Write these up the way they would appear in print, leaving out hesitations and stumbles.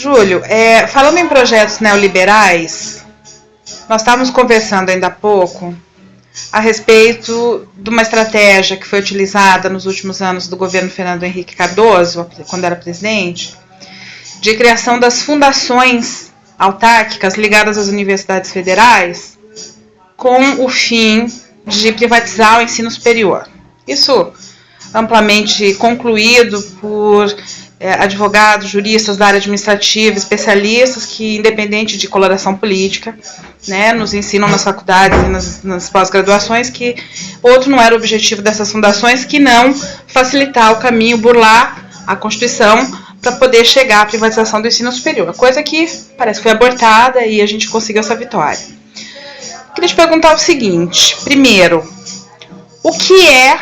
Júlio, falando em projetos neoliberais, nós estávamos conversando ainda há pouco a respeito de uma estratégia que foi utilizada nos últimos anos do governo Fernando Henrique Cardoso, quando era presidente, de criação das fundações autárquicas ligadas às universidades federais com o fim de privatizar o ensino superior. Isso amplamente concluído por advogados, juristas da área administrativa, especialistas que, independente de coloração política, né, nos ensinam nas faculdades e nas pós-graduações que outro não era o objetivo dessas fundações que não facilitar o caminho, burlar a Constituição para poder chegar à privatização do ensino superior, coisa que parece que foi abortada e a gente conseguiu essa vitória. Queria te perguntar o seguinte: primeiro, o que é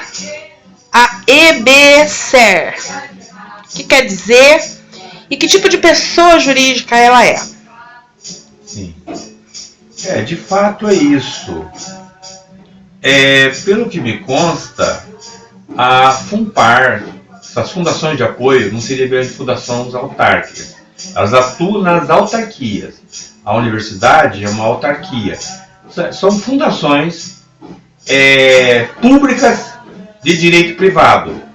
a EBSER? O que quer dizer e que tipo de pessoa jurídica ela é? Sim. De fato é isso. Pelo que me consta, a FUNPAR, essas fundações de apoio, não seria bem fundações autárquicas. Elas atuam nas autarquias. A universidade é uma autarquia. São fundações públicas de direito privado.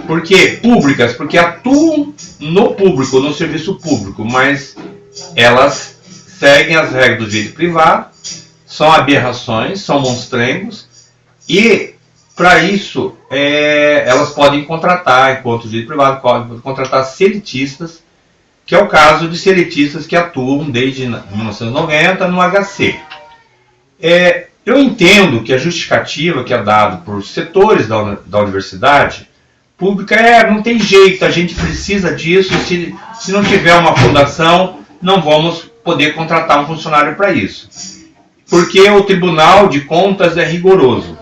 Por quê? Públicas, porque atuam no público, no serviço público, mas elas seguem as regras do direito privado, são aberrações, são monstrengos, e para isso elas podem contratar, enquanto direito privado, podem contratar seletistas, que é o caso de seletistas que atuam desde 1990 no HC. Eu entendo que a justificativa que é dada por setores da universidade pública não tem jeito, a gente precisa disso, se não tiver uma fundação, não vamos poder contratar um funcionário para isso. Porque o Tribunal de Contas é rigoroso.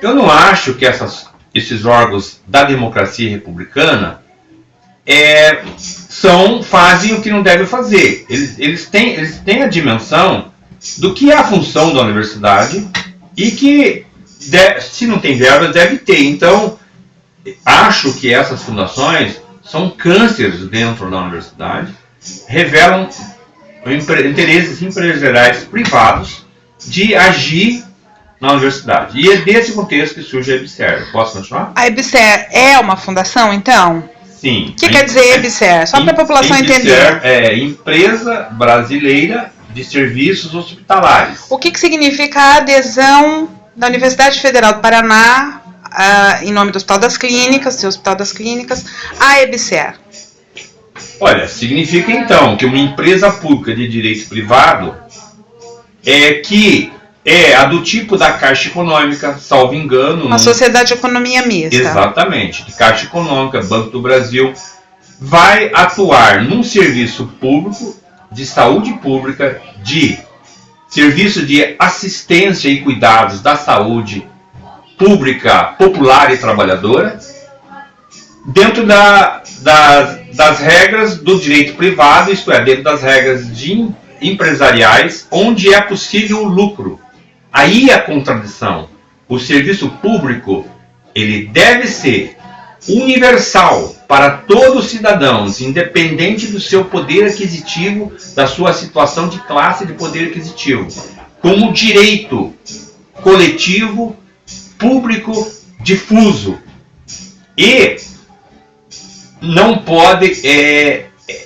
Eu não acho que esses órgãos da democracia republicana fazem o que não devem fazer. Eles têm a dimensão do que é a função da universidade e que, se não tem verbas, deve ter. Então, acho que essas fundações são cânceres dentro da universidade, revelam interesses empresariais privados de agir na universidade. E é desse contexto que surge a EBSER. Posso continuar? A EBSER é uma fundação, então? Sim. O que quer dizer EBSER? Só para a população entender. EBSER é Empresa Brasileira de Serviços Hospitalares. O que significa a adesão da Universidade Federal do Paraná, em nome do Hospital das Clínicas, seu Hospital das Clínicas, a EBSER? Olha, significa então que uma empresa pública de direito privado que é a do tipo da Caixa Econômica, salvo engano. Uma sociedade de economia mista. Exatamente, de Caixa Econômica, Banco do Brasil, vai atuar num serviço público de saúde pública, de serviço de assistência e cuidados da saúde pública, popular e trabalhadora, dentro das regras do direito privado, isto é, dentro das regras empresariais, onde é possível o lucro. Aí a contradição. O serviço público, ele deve ser universal para todos os cidadãos, independente do seu poder aquisitivo, da sua situação de classe de poder aquisitivo, como direito coletivo, público, difuso. E não pode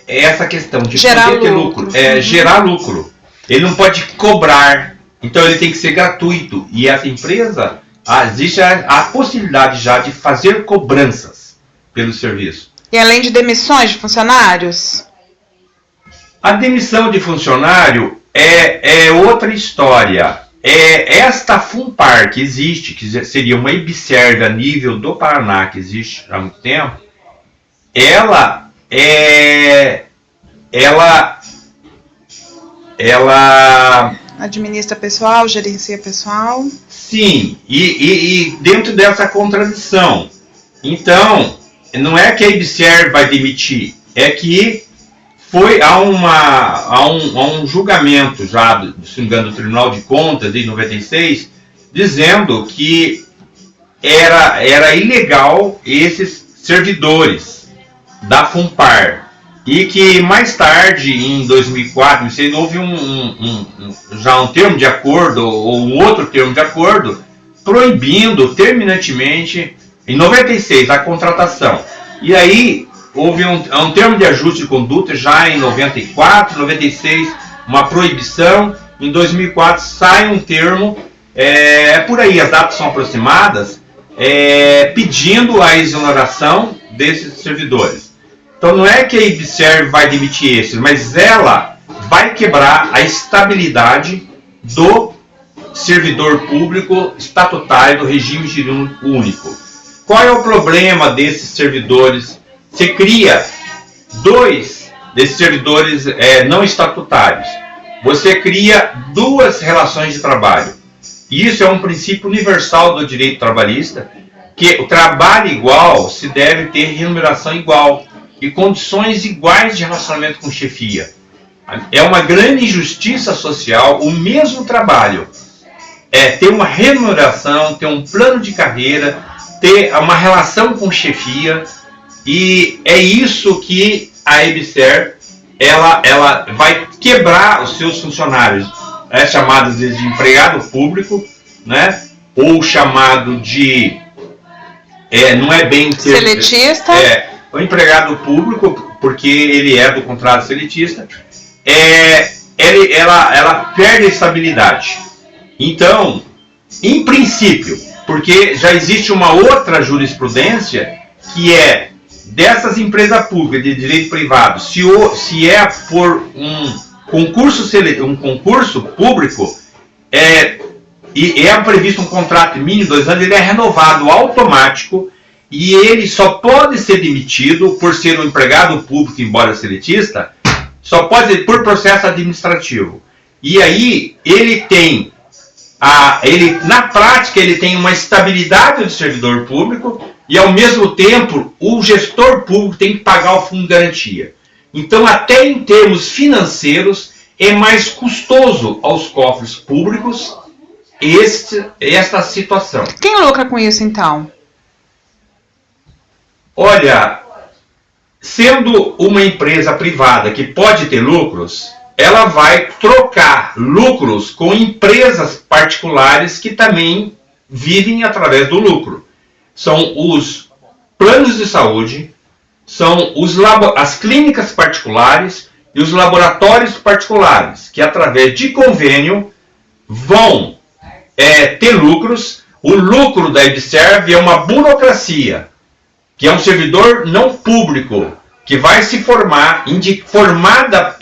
essa questão de gerar poder ter lucro, gerar lucro. Ele não pode cobrar, então ele tem que ser gratuito. E essa empresa, existe a possibilidade já de fazer cobranças pelo serviço. E além de demissões de funcionários? A demissão de funcionário é outra história. Esta FUNPAR que existe, que seria uma EBSER a nível do Paraná, que existe há muito tempo, ela administra pessoal, gerencia pessoal. Sim, e dentro dessa contradição. Então, não é que a EBSER vai demitir, é que foi a um julgamento já, se não me engano, do Tribunal de Contas de 96, dizendo que era ilegal esses servidores da FUNPAR e que mais tarde, em 2004, houve já um termo de acordo, ou um outro termo de acordo, proibindo terminantemente, em 96, a contratação. E aí houve um termo de ajuste de conduta já em 94, 96, uma proibição. Em 2004 sai um termo, por aí as datas são aproximadas, pedindo a exoneração desses servidores. Então não é que a IBSERV vai demitir esses, mas ela vai quebrar a estabilidade do servidor público estatutário do regime jurídico único. Qual é o problema desses servidores? Você cria 2 desses servidores não estatutários. Você cria 2 relações de trabalho. Isso é um princípio universal do direito trabalhista, que o trabalho igual se deve ter remuneração igual e condições iguais de relacionamento com chefia. É uma grande injustiça social o mesmo trabalho. Ter uma remuneração, ter um plano de carreira, ter uma relação com chefia, e é isso que a IBSERV ela vai quebrar os seus funcionários, chamados de empregado público, né? Ou chamado de não é bem seletista, o empregado público, porque ele é do contrato seletista, ela perde a estabilidade. Então, em princípio, porque já existe uma outra jurisprudência que dessas empresas públicas de direito privado, se é por um concurso público, e é previsto um contrato mínimo de 2 anos, ele é renovado automático e ele só pode ser demitido por ser um empregado público, embora seletista, só pode ser por processo administrativo. E aí ele tem na prática ele tem uma estabilidade do servidor público e ao mesmo tempo o gestor público tem que pagar o fundo de garantia. Então, até em termos financeiros, é mais custoso aos cofres públicos esta situação. Quem lucra com isso, então? Olha, sendo uma empresa privada que pode ter lucros, ela vai trocar lucros com empresas particulares que também vivem através do lucro. São os planos de saúde, são as clínicas particulares e os laboratórios particulares, que através de convênio vão ter lucros. O lucro da IBSERV é uma burocracia, que é um servidor não público, que vai se formada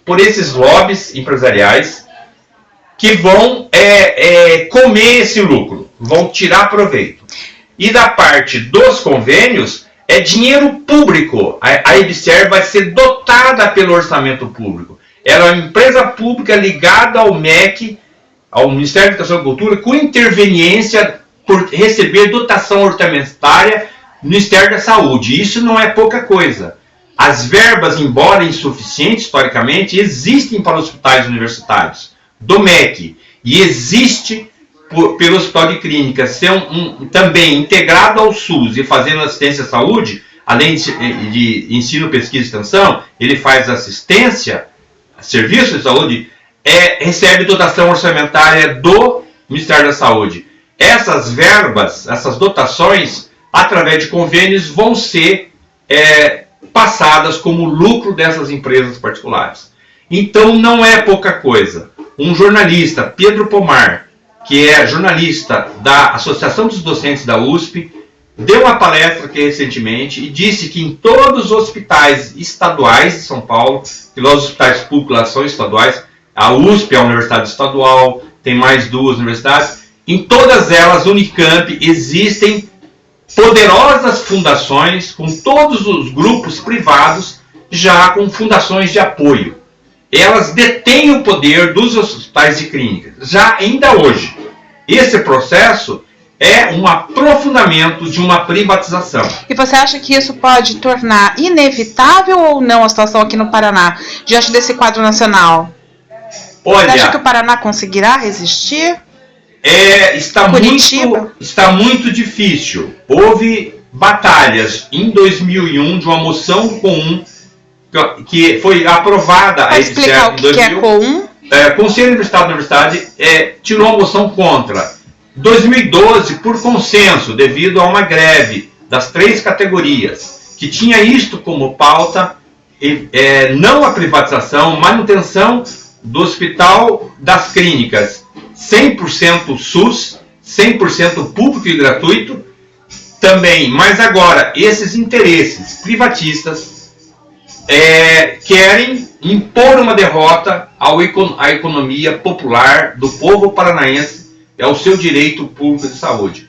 por esses lobbies empresariais, que vão comer esse lucro, vão tirar proveito. E da parte dos convênios, é dinheiro público. A IBSERV vai ser dotada pelo orçamento público. Ela é uma empresa pública ligada ao MEC, ao Ministério da Educação e Cultura, com interveniência por receber dotação orçamentária do Ministério da Saúde. Isso não é pouca coisa. As verbas, embora insuficientes historicamente, existem para os hospitais universitários do MEC e existe pelo Hospital de Clínicas ser também integrado ao SUS e fazendo assistência à saúde, além de ensino, pesquisa e extensão, ele faz assistência, serviço de saúde, recebe dotação orçamentária do Ministério da Saúde. Essas verbas, essas dotações, através de convênios, vão ser passadas como lucro dessas empresas particulares. Então não é pouca coisa. Um jornalista, Pedro Pomar, que é jornalista da Associação dos Docentes da USP, deu uma palestra aqui recentemente e disse que em todos os hospitais estaduais de São Paulo, que lá os hospitais públicos lá são estaduais, a USP é a universidade estadual, tem mais 2 universidades, em todas elas, Unicamp, existem poderosas fundações com todos os grupos privados já com fundações de apoio. Elas detêm o poder dos hospitais de clínicas, já ainda hoje. Esse processo é um aprofundamento de uma privatização. E você acha que isso pode tornar inevitável ou não a situação aqui no Paraná, diante desse quadro nacional? Olha, você acha que o Paraná conseguirá resistir? Está muito difícil. Houve batalhas em 2001 de uma moção comum que foi aprovada Para explicar o que é COUN? Conselho do Estado da Universidade tirou a moção contra. 2012, por consenso, devido a uma greve das 3 categorias, que tinha isto como pauta, não a privatização, manutenção do hospital das clínicas, 100% SUS, 100% público e gratuito, também, mas agora, esses interesses privatistas querem impor uma derrota à economia popular do povo paranaense, ao seu direito público de saúde.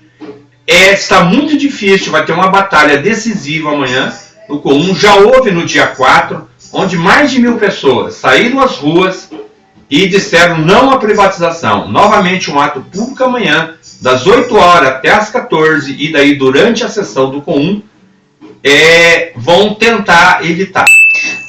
Está muito difícil, vai ter uma batalha decisiva amanhã no COUN. Já houve no dia 4, onde mais de 1.000 pessoas saíram às ruas e disseram não à privatização. Novamente um ato público amanhã, das 8 horas até as 14, e daí durante a sessão do COUN, vão tentar evitar.